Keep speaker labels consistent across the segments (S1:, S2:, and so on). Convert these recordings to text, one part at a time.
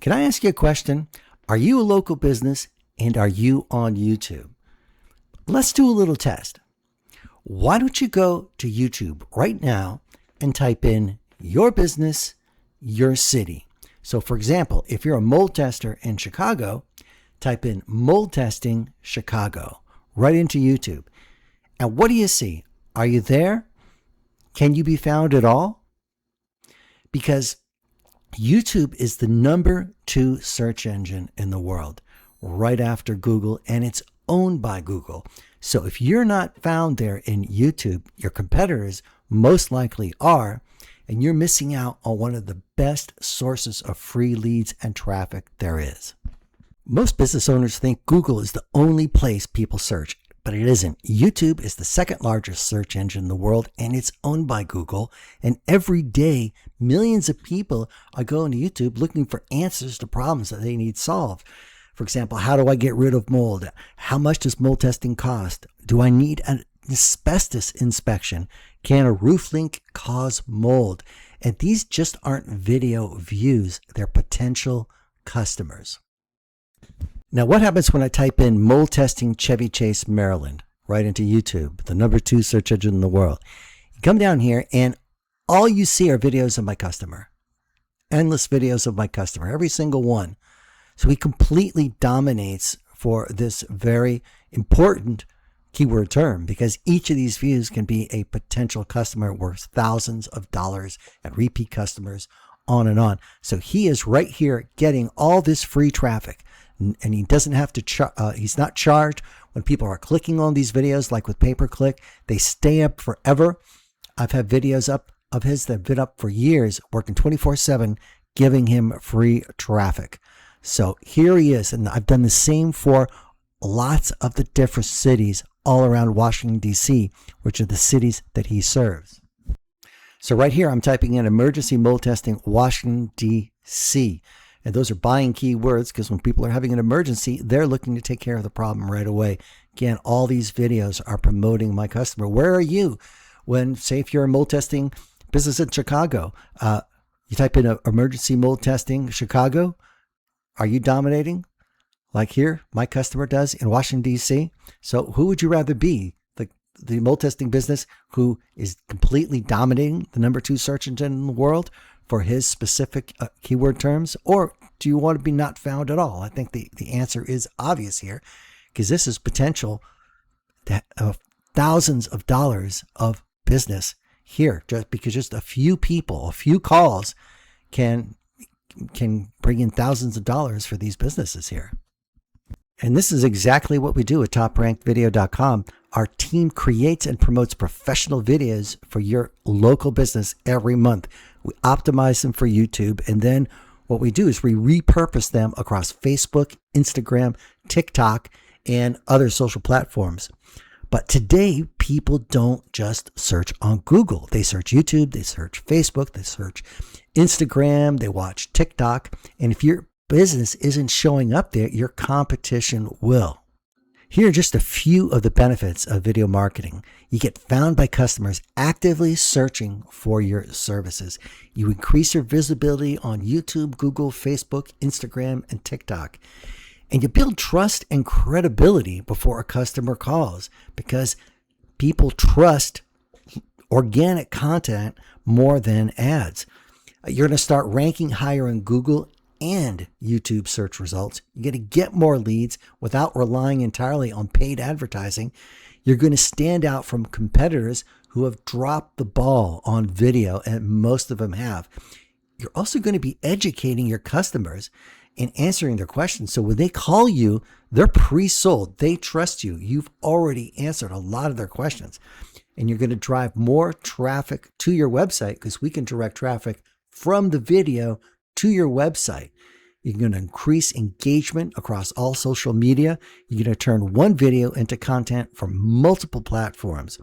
S1: Can I ask you a question? Are you a local business and are you on YouTube? Let's do a little test. Why don't you go to YouTube right now and type in your business, your city. So for example, if you're a mold tester in Chicago, type in mold testing Chicago right into YouTube. And what do you see? Are you there? Can you be found at all? Because YouTube is the #2 search engine in the world, right after Google, and it's owned by Google. So if you're not found there in YouTube, your competitors most likely are, and you're missing out on one of the best sources of free leads and traffic there is. Most business owners think Google is the only place people search, but it isn't. YouTube is the second largest search engine in the world, and it's owned by Google. And every day, millions of people are going to YouTube looking for answers to problems that they need solved. For example, how do I get rid of mold? How much does mold testing cost? Do I need an asbestos inspection? Can a roof leak cause mold? And these just aren't video views, they're potential customers. Now, what happens when I type in mold testing Chevy Chase, Maryland, right into YouTube, the #2 search engine in the world? You come down here and all you see are videos of my customer. Endless videos of my customer, every single one. So he completely dominates for this very important keyword term, because each of these views can be a potential customer worth thousands of dollars and repeat customers, on and on. So he is right here getting all this free traffic, and he doesn't have to he's not charged when people are clicking on these videos like with pay-per-click. They stay up forever. I've had videos up of his that have been up for years, working 24/7, giving him free traffic. So here he is, and I've done the same for lots of the different cities all around Washington, D.C., which are the cities that he serves. So right here, I'm typing in emergency mold testing Washington, D.C., and those are buying keywords because when people are having an emergency, they're looking to take care of the problem right away. Again, all these videos are promoting my customer. Where are you when, say, if you're a mold testing business in Chicago, you type in emergency mold testing Chicago, are you dominating like here my customer does in Washington, D.C.? So who would you rather be? The mold testing business who is completely dominating the #2 search engine in the world for his specific keyword terms? Or do you want to be not found at all? I think the answer is obvious here, because this is potential thousands of dollars of business here, just because just a few people, a few calls can bring in thousands of dollars for these businesses here. And this is exactly what we do at TopRankedVideo.com. Our team creates and promotes professional videos for your local business every month. We optimize them for YouTube, and then what we do is we repurpose them across Facebook, Instagram, TikTok, and other social platforms. But today, people don't just search on Google. They search YouTube, they search Facebook, they search Instagram, they watch TikTok. And if your business isn't showing up there, your competition will. Here are just a few of the benefits of video marketing. You get found by customers actively searching for your services. You increase your visibility on YouTube, Google, Facebook, Instagram, and TikTok. And you build trust and credibility before a customer calls, because people trust organic content more than ads. You're going to start ranking higher in Google and YouTube search results. You're going to get more leads without relying entirely on paid advertising. You're going to stand out from competitors who have dropped the ball on video, and most of them have. You're also going to be educating your customers and answering their questions. So when they call you, they're pre-sold. They trust you. You've already answered a lot of their questions. And you're going to drive more traffic to your website, because we can direct traffic from the video to your website. You're going to increase engagement across all social media. You're going to turn one video into content from multiple platforms.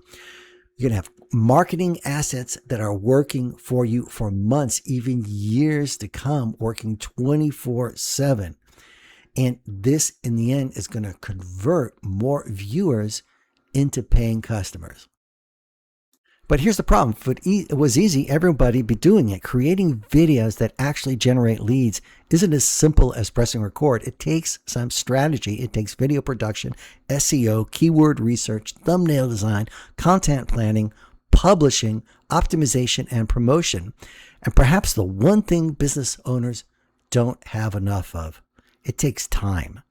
S1: You're going to have marketing assets that are working for you for months, even years to come, working 24/7. And this, in the end, is going to convert more viewers into paying customers. But here's the problem. If it was easy, everybody would be doing it. Creating videos that actually generate leads isn't as simple as pressing record. It takes some strategy. It takes video production, SEO, keyword research, thumbnail design, content planning, publishing, optimization, and promotion. And perhaps the one thing business owners don't have enough of. It takes time.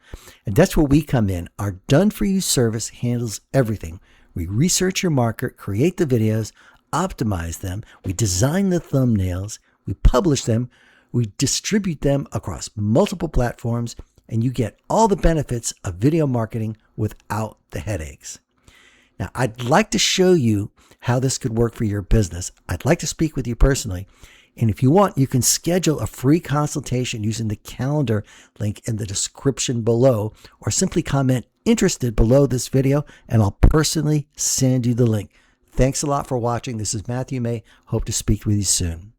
S1: And that's where we come in. Our done-for-you service handles everything. We research your market, create the videos, optimize them, we design the thumbnails, we publish them, we distribute them across multiple platforms, and you get all the benefits of video marketing without the headaches. Now, I'd like to show you how this could work for your business. I'd like to speak with you personally. And if you want, you can schedule a free consultation using the calendar link in the description below, or simply comment interested below this video and I'll personally send you the link. Thanks a lot for watching. This is Matthew May. Hope to speak with you soon.